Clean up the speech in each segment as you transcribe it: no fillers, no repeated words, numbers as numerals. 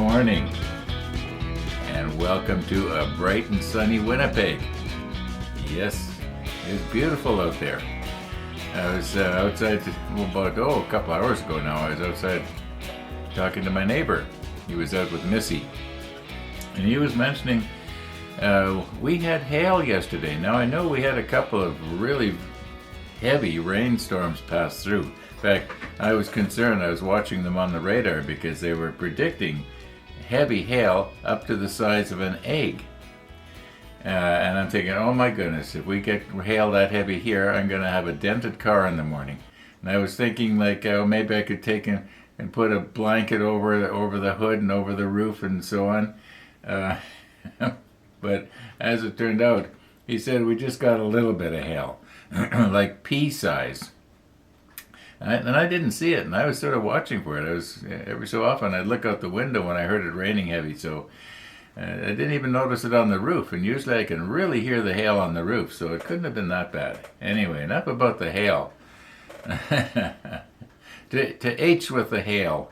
morning, and welcome to a bright and sunny Winnipeg. Yes, it's beautiful out there. I was outside about a couple hours ago now. I was outside talking to my neighbor. He was out with Missy, and he was mentioning we had hail yesterday. Now I know we had a couple of really heavy rainstorms pass through. In fact, I was concerned. I was watching them on the radar because they were predicting heavy hail up to the size of an egg. And I'm thinking, oh my goodness, if we get hail that heavy here, I'm going to have a dented car in the morning. And I was thinking, like, maybe I could take and put a blanket over the hood and over the roof and so on. But as it turned out, he said we just got a little bit of hail, like pea size. And I didn't see it, and I was sort of watching for it. I was every so often I'd look out the window when I heard it raining heavy, so I didn't even notice it on the roof. And usually I can really hear the hail on the roof, so it couldn't have been that bad. Anyway, enough about the hail. to H with the hail.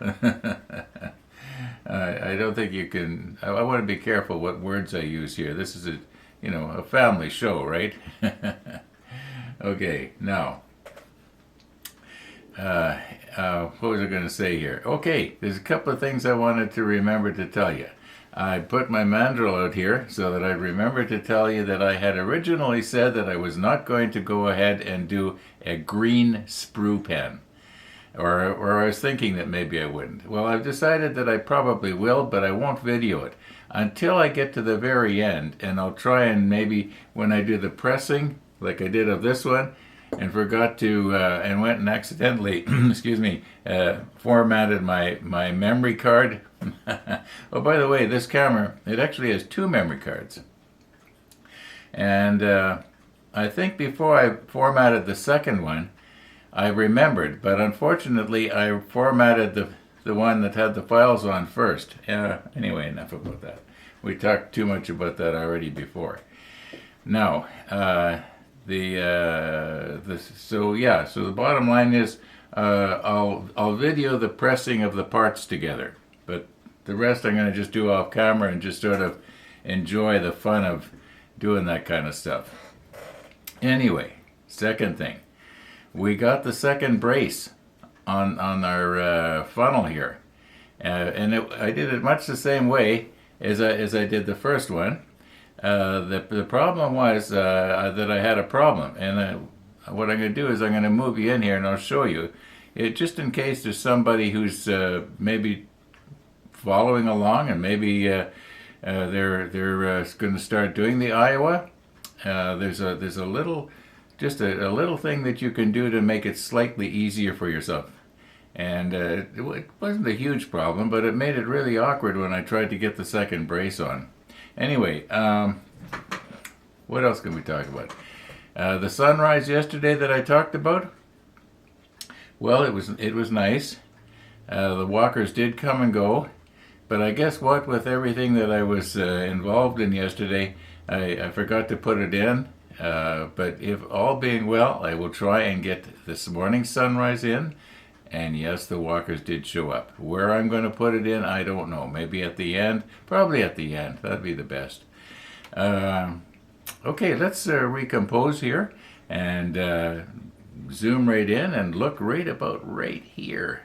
I don't think you can. I want to be careful what words I use here. This is a family show, right? Okay, now. What was I going to say here? Okay, there's a couple of things I wanted to remember to tell you. I put my mandrel out here so that I'd remember to tell you that I had originally said that I was not going to go ahead and do a green sprue pen. Or I was thinking that maybe I wouldn't. Well, I've decided that I probably will, but I won't video it until I get to the very end, and I'll try and maybe when I do the pressing, like I did of this one, and forgot to, and went and accidentally, excuse me, formatted my memory card. Oh, by the way, this camera, it actually has two memory cards. And I think before I formatted the second one, I remembered, but unfortunately I formatted the one that had the files on first. Anyway, enough about that. We talked too much about that already before. Now, so the bottom line is I'll video the pressing of the parts together, but the rest I'm going to just do off camera and just sort of enjoy the fun of doing that kind of stuff. Anyway, second thing, we got the second brace on our funnel here, and I did it much the same way as I did the first one. The problem was that I had a problem, and what I'm going to do is I'm going to move you in here and I'll show you it, just in case there's somebody who's maybe following along and maybe they're going to start doing the Iowa. There's a little thing that you can do to make it slightly easier for yourself. And it wasn't a huge problem, but it made it really awkward when I tried to get the second brace on. Anyway, what else can we talk about? The sunrise yesterday that I talked about. Well, it was nice. The walkers did come and go, but I guess what, with everything that I was involved in yesterday, I forgot to put it in. But if all being well, I will try and get this morning's sunrise in. And yes, the walkers did show up. Where I'm going to put it in, I don't know. Maybe at the end. Probably at the end. That'd be the best. Okay, let's recompose here and zoom right in and look right about right here.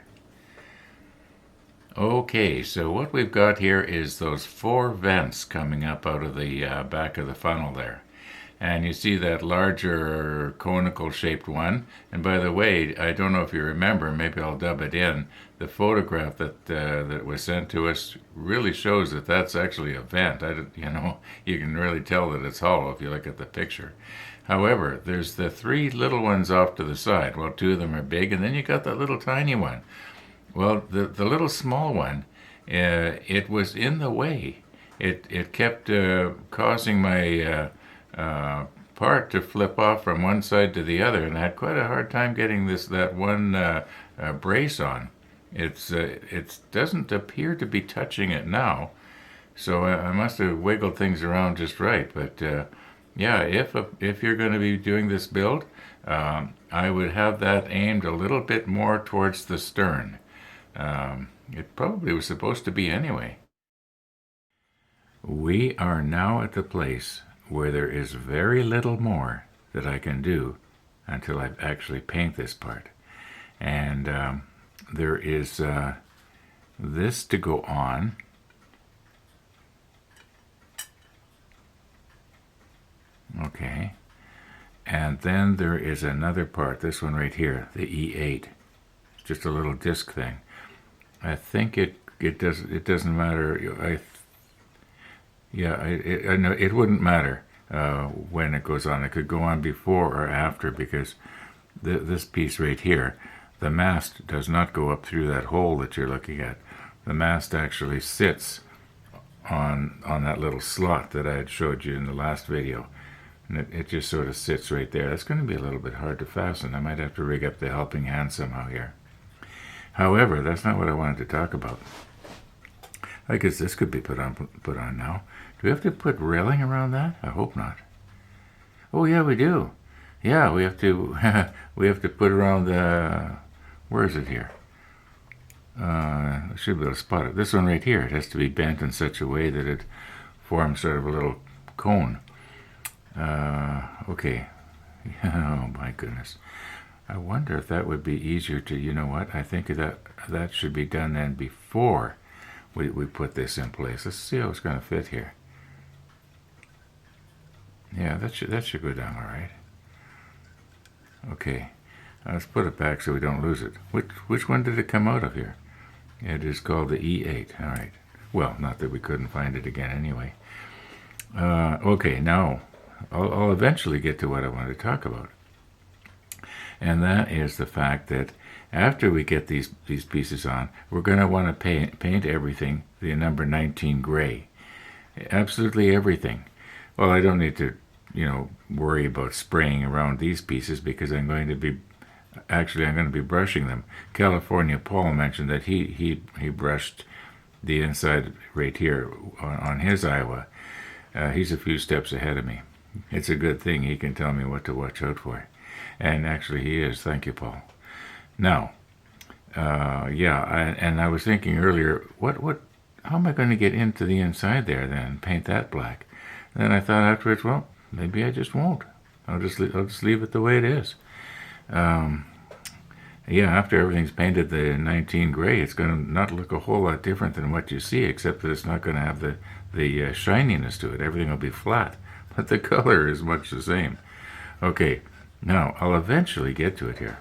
Okay, so what we've got here is those four vents coming up out of the back of the funnel there. And you see that larger conical shaped one. And by the way, I don't know if you remember, maybe I'll dub it in, the photograph that was sent to us really shows that that's actually a vent. You can really tell that it's hollow if you look at the picture. However, there's the three little ones off to the side. Well, two of them are big, and then you got that little tiny one. Well, the little small one, it was in the way. It kept causing my part to flip off from one side to the other, and I had quite a hard time getting that one brace on. It doesn't appear to be touching it now, so I must have wiggled things around just right. But yeah, if you're going to be doing this build, I would have that aimed a little bit more towards the stern. It probably was supposed to be anyway. we are now at the place where there is very little more that I can do until I actually paint this part. And there is this to go on. Okay. And then there is another part, this one right here, the E8. Just a little disc thing. I think it doesn't matter. I know it wouldn't matter when it goes on. It could go on before or after, because this piece right here, the mast does not go up through that hole that you're looking at. The mast actually sits on that little slot that I had showed you in the last video. And it just sort of sits right there. That's going to be a little bit hard to fasten. I might have to rig up the helping hand somehow here. However, that's not what I wanted to talk about. I guess this could be put on now. Do we have to put railing around that? I hope not. Oh yeah, we do. Yeah, we have to we have to put around the, where is it here? I should be able to spot it. This one right here. It has to be bent in such a way that it forms sort of a little cone. Okay. Oh my goodness. I wonder if that would be easier to, you know what? I think that should be done then before we put this in place. Let's see how it's going to fit here. Yeah, that should go down all right. Okay. Let's put it back so we don't lose it. Which one did it come out of here? It is called the E8. All right. Well, not that we couldn't find it again anyway. Okay, now I'll eventually get to what I want to talk about. And that is the fact that after we get these pieces on, we're going to want to paint everything the number 19 gray. Absolutely everything. Well, I don't need to, worry about spraying around these pieces, because I'm going to be brushing them. California Paul mentioned that he brushed the inside right here on his Iowa. He's a few steps ahead of me. It's a good thing he can tell me what to watch out for. And actually he is. Thank you, Paul. Now, and I was thinking earlier, how am I going to get into the inside there then and paint that black? And then I thought afterwards, well, maybe I just won't. I'll just leave it the way it is. After everything's painted the 19 gray, it's going to not look a whole lot different than what you see, except that it's not going to have the shininess to it. Everything will be flat, but the color is much the same. Okay, now I'll eventually get to it here.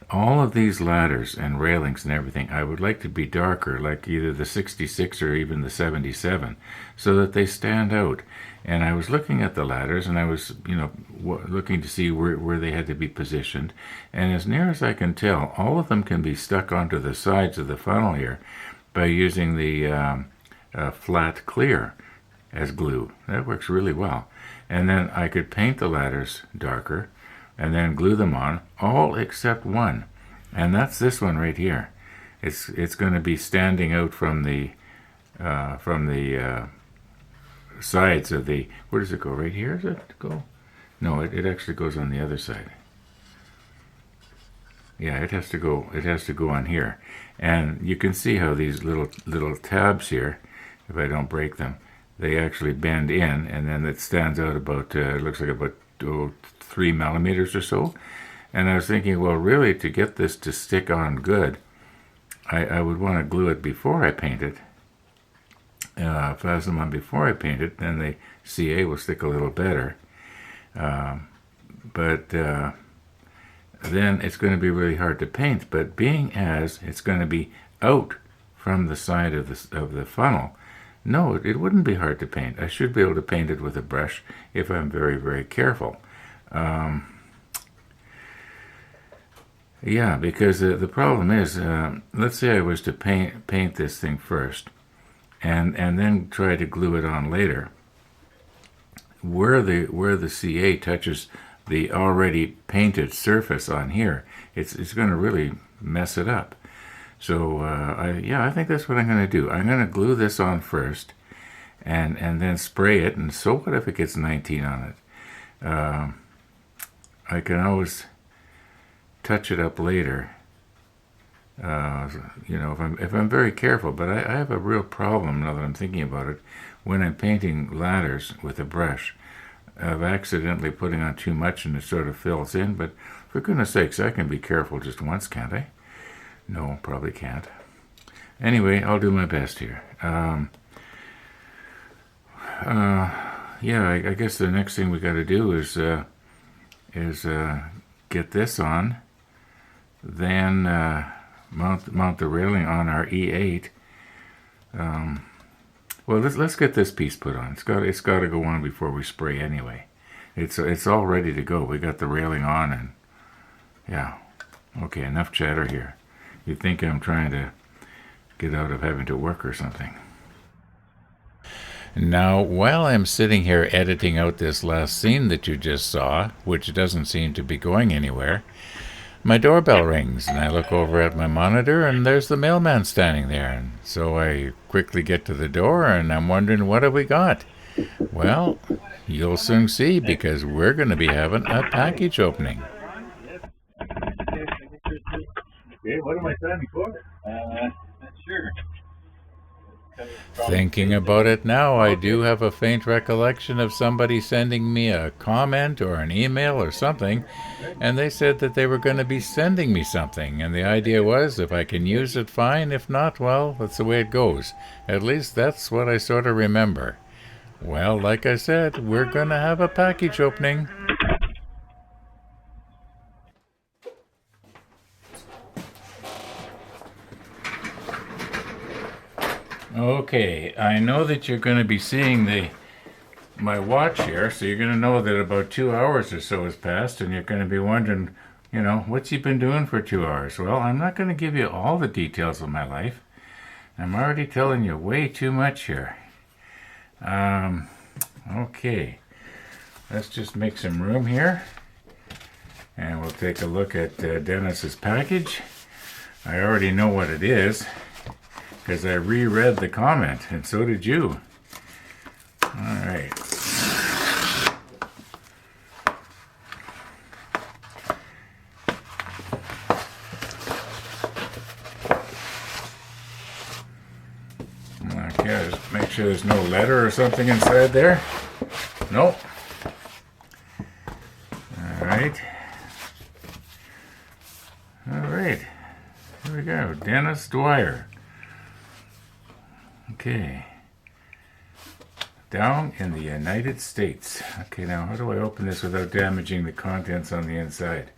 All of these ladders and railings and everything, I would like to be darker, like either the 66 or even the 77, so that they stand out. And I was looking at the ladders, and I was, looking to see where they had to be positioned. And as near as I can tell, all of them can be stuck onto the sides of the funnel here by using the flat clear as glue. That works really well. And then I could paint the ladders darker and then glue them on, all except one. And that's this one right here. It's going to be standing out from the sides of the, where does it go? Right here, does it go? No, it actually goes on the other side. Yeah, it has to go on here. And you can see how these little tabs here, if I don't break them, they actually bend in, and then it stands out about, it looks like about 3 millimeters or so. And I was thinking, well, really, to get this to stick on good, I would want to glue it before I paint it. Fasten them on before I paint it, then the CA will stick a little better. But then it's going to be really hard to paint. But being as it's going to be out from the side of the funnel, no, it wouldn't be hard to paint. I should be able to paint it with a brush if I'm very, very careful. Because the problem is, let's say I was to paint this thing first, and then try to glue it on later. Where the CA touches the already painted surface on here, it's going to really mess it up. So I think that's what I'm going to do. I'm going to glue this on first, and then spray it. And so what if it gets 19 on it? I can always touch it up later You know, if I'm very careful, but I have a real problem now that I'm thinking about it. When I'm painting ladders with a brush, of accidentally putting on too much and it sort of fills in. But for goodness sakes, I can be careful just once, can't I? No, probably can't. Anyway, I'll do my best here. Yeah, I guess the next thing we got to do is get this on, then mount the railing on our E8. Well, let's get this piece put on. It's got to go on before we spray anyway. It's all ready to go. We got the railing on, and yeah. Okay, enough chatter here. You'd think I'm trying to get out of having to work or something. Now, while I'm sitting here editing out this last scene that you just saw, which doesn't seem to be going anywhere, my doorbell rings, and I look over at my monitor, and there's the mailman standing there. And so I quickly get to the door, and I'm wondering, what have we got? Well, you'll soon see, because we're going to be having a package opening. Okay, what am I signing for? Not sure. Thinking about it now, I do have a faint recollection of somebody sending me a comment or an email or something, and they said that they were going to be sending me something, and the idea was if I can use it, fine. If not, well, that's the way it goes. At least that's what I sort of remember. Well, like I said, we're going to have a package opening. Okay, I know that you're going to be seeing my watch here, so you're going to know that about 2 hours or so has passed, and you're going to be wondering, you know, what's he been doing for 2 hours? Well, I'm not going to give you all the details of my life. I'm already telling you way too much here. Okay, let's just make some room here, and we'll take a look at Dennis's package. I already know what it is, because I reread the comment, and so did you. All right. Okay, just make sure there's no letter or something inside there. Nope. All right. All right. Here we go. Dennis Dwyer. Okay. Down in the United States. Okay, now how do I open this without damaging the contents on the inside?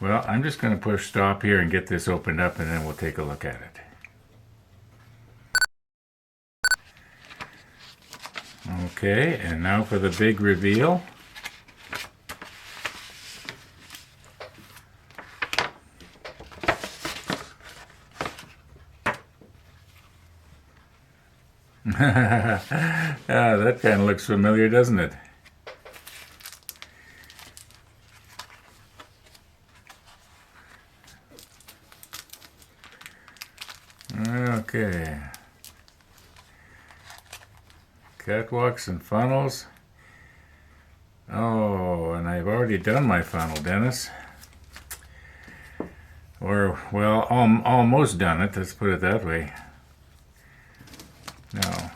Well, I'm just going to push stop here and get this opened up, and then we'll take a look at it. Okay, and now for the big reveal. That kind of looks familiar, doesn't it? Okay. Catwalks and funnels. Oh, and I've already done my funnel, Dennis. Or, well, almost done it, let's put it that way. No, I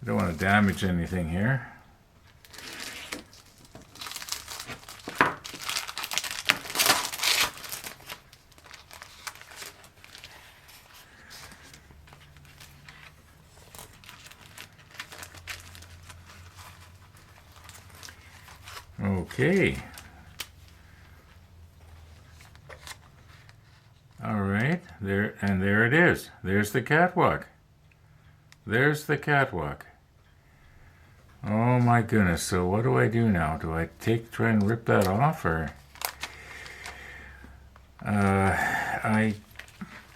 don't want to damage anything here. Okay. All right, there it is. There's the catwalk. There's the catwalk. Oh my goodness, so what do I do now? Do I try and rip that off, or? I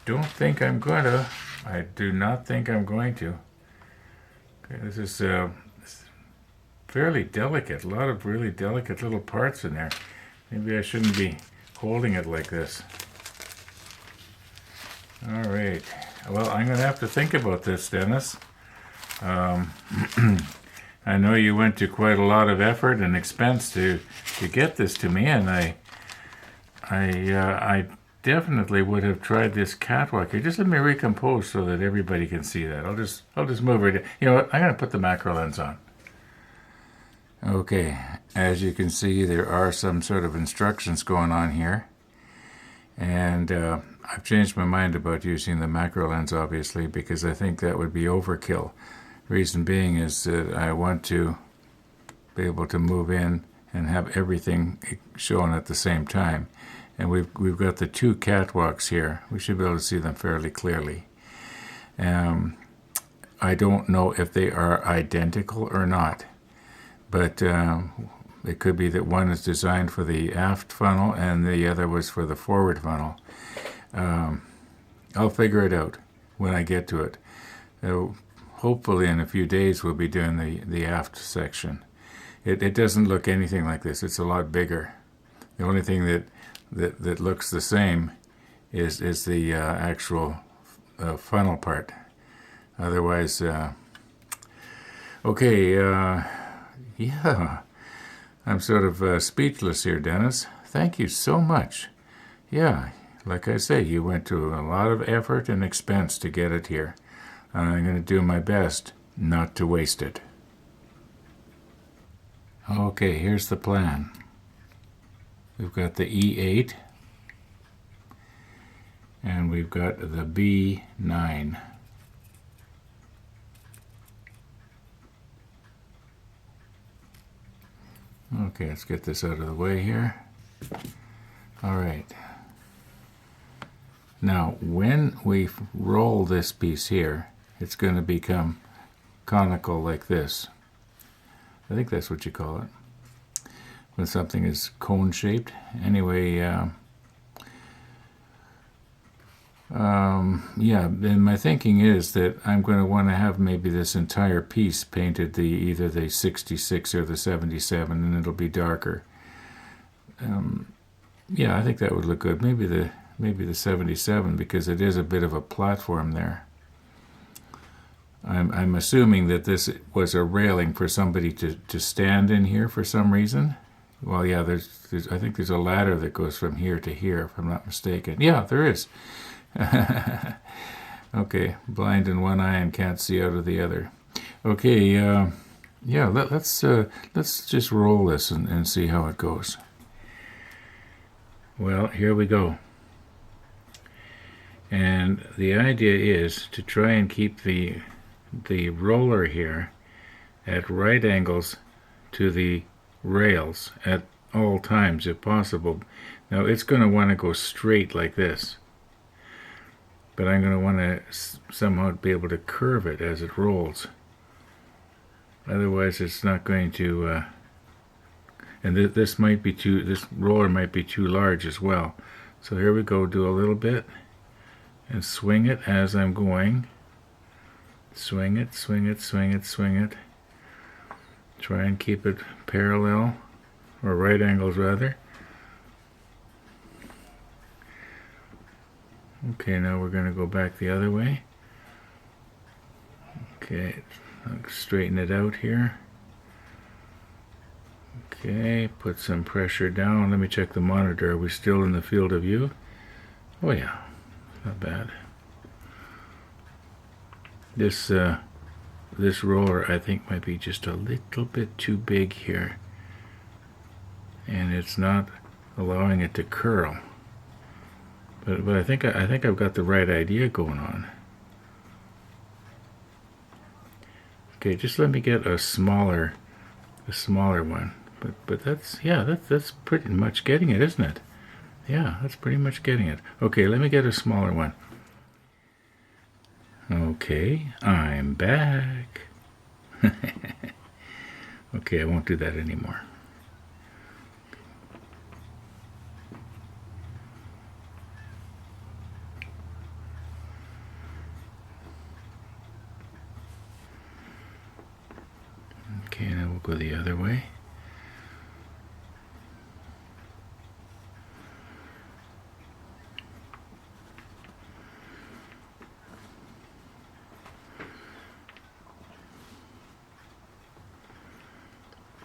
don't think I'm going to. I do not think I'm going to. Okay, this is fairly delicate. A lot of really delicate little parts in there. Maybe I shouldn't be holding it like this. All right. Well, I'm going to have to think about this, Dennis. I know you went to quite a lot of effort and expense to get this to me, and I definitely would have tried this catwalk here. Just let me recompose so that everybody can see that. I'll just move it. You know what? I'm going to put the macro lens on. Okay, as you can see, there are some sort of instructions going on here. And I've changed my mind about using the macro lens, obviously, because I think that would be overkill. Reason being is that I want to be able to move in and have everything shown at the same time. And we've got the two catwalks here. We should be able to see them fairly clearly. I don't know if they are identical or not, but it could be that one is designed for the aft funnel and the other was for the forward funnel. I'll figure it out when I get to it. Hopefully in a few days we'll be doing the aft section. It doesn't look anything like this. It's a lot bigger. The only thing that looks the same is the actual funnel part. Otherwise, okay, yeah, I'm sort of speechless here, Dennis. Thank you so much. Yeah, like I say, you went to a lot of effort and expense to get it here. I'm going to do my best not to waste it. Okay, here's the plan. We've got the E8 and we've got the B9. Okay, let's get this out of the way here. All right. Now, when we roll this piece here, it's going to become conical like this. I think that's what you call it. When something is cone-shaped. Anyway, yeah, and my thinking is that I'm going to want to have maybe this entire piece painted either the 66 or the 77, and it'll be darker. Yeah, I think that would look good. Maybe the 77, because it is a bit of a platform there. I'm assuming that this was a railing for somebody to stand in here for some reason. Well, yeah, I think there's a ladder that goes from here to here, if I'm not mistaken. Yeah, there is. Okay, blind in one eye and can't see out of the other. Okay, yeah, let's just roll this and see how it goes. Well, here we go. And the idea is to try and keep the roller here at right angles to the rails at all times if possible. Now it's going to want to go straight like this, but I'm going to want to somehow be able to curve it as it rolls. Otherwise it's not going to, and this roller might be too large as well. So here we go, do a little bit and swing it as I'm going. Swing it, swing it, swing it, swing it. Try and keep it parallel, or right angles rather. Okay, now we're going to go back the other way. Okay, I'll straighten it out here. Okay, put some pressure down. Let me check the monitor. Are we still in the field of view? Oh yeah, not bad. This roller I think might be just a little bit too big here, and it's not allowing it to curl. But I think I've got the right idea going on. Okay, just let me get a smaller one. But that's pretty much getting it, isn't it? Yeah, that's pretty much getting it. Okay, let me get a smaller one. Okay, I'm back. Okay, I won't do that anymore. Okay, now we'll go the other way.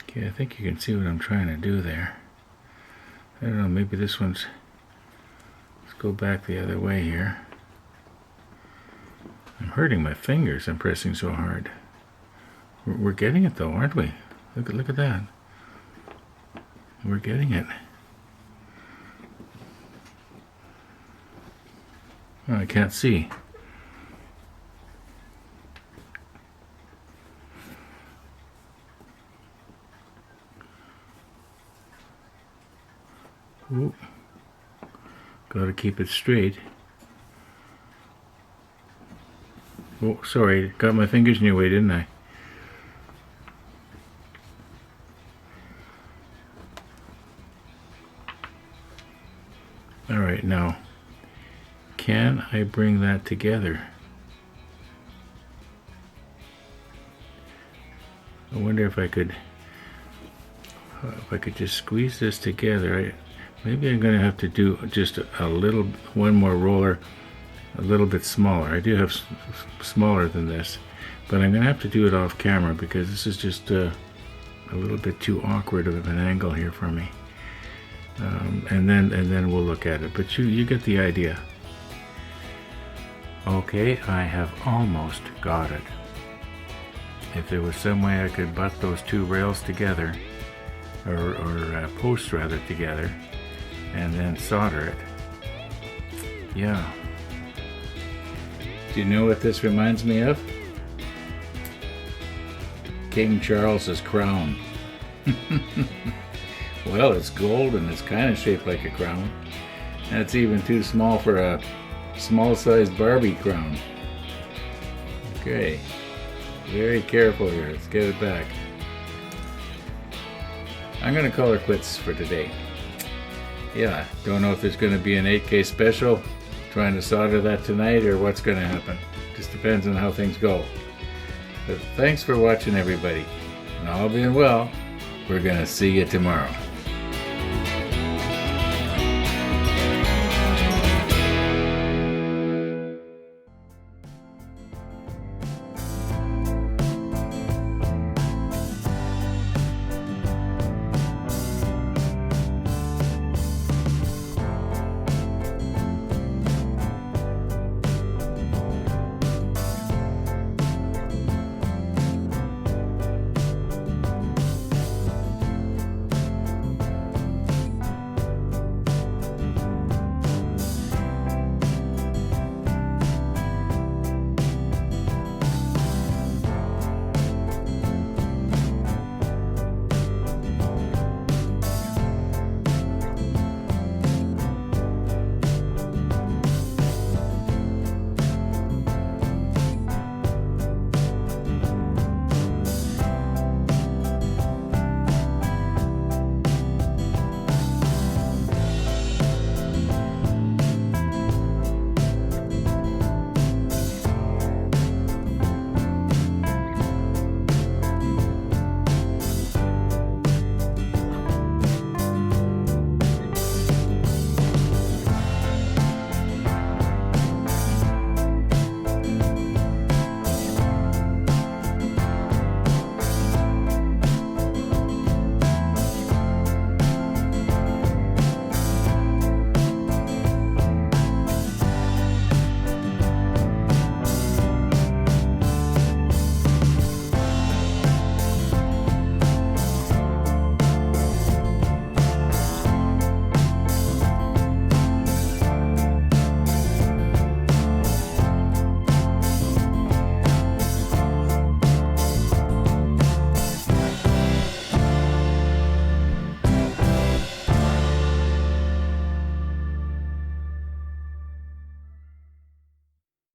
Okay, I think you can see what I'm trying to do there. I don't know, maybe this one's go back the other way here. I'm hurting my fingers. I'm pressing so hard. We're getting it though, aren't we? Look at that. We're getting it. Oh, I can't see. Ooh. Gotta keep it straight. Oh, sorry, got my fingers in your way, didn't I? All right, now, can I bring that together? I wonder if I could just squeeze this together. Maybe I'm going to have to do just one more roller, a little bit smaller. I do have smaller than this, but I'm going to have to do it off camera because this is just a little bit too awkward of an angle here for me. And then we'll look at it. But you get the idea. Okay, I have almost got it. If there was some way I could butt those two rails together, or posts rather together, and then solder it. Yeah. Do you know what this reminds me of? King Charles's crown. Well, it's gold and it's kind of shaped like a crown. That's even too small for a small-sized Barbie crown. Okay. Very careful here. Let's get it back. I'm going to call her quits for today. Yeah, don't know if there's going to be an 8K special, trying to solder that tonight, or what's going to happen. Just depends on how things go. But thanks for watching, everybody. And all being well, we're going to see you tomorrow.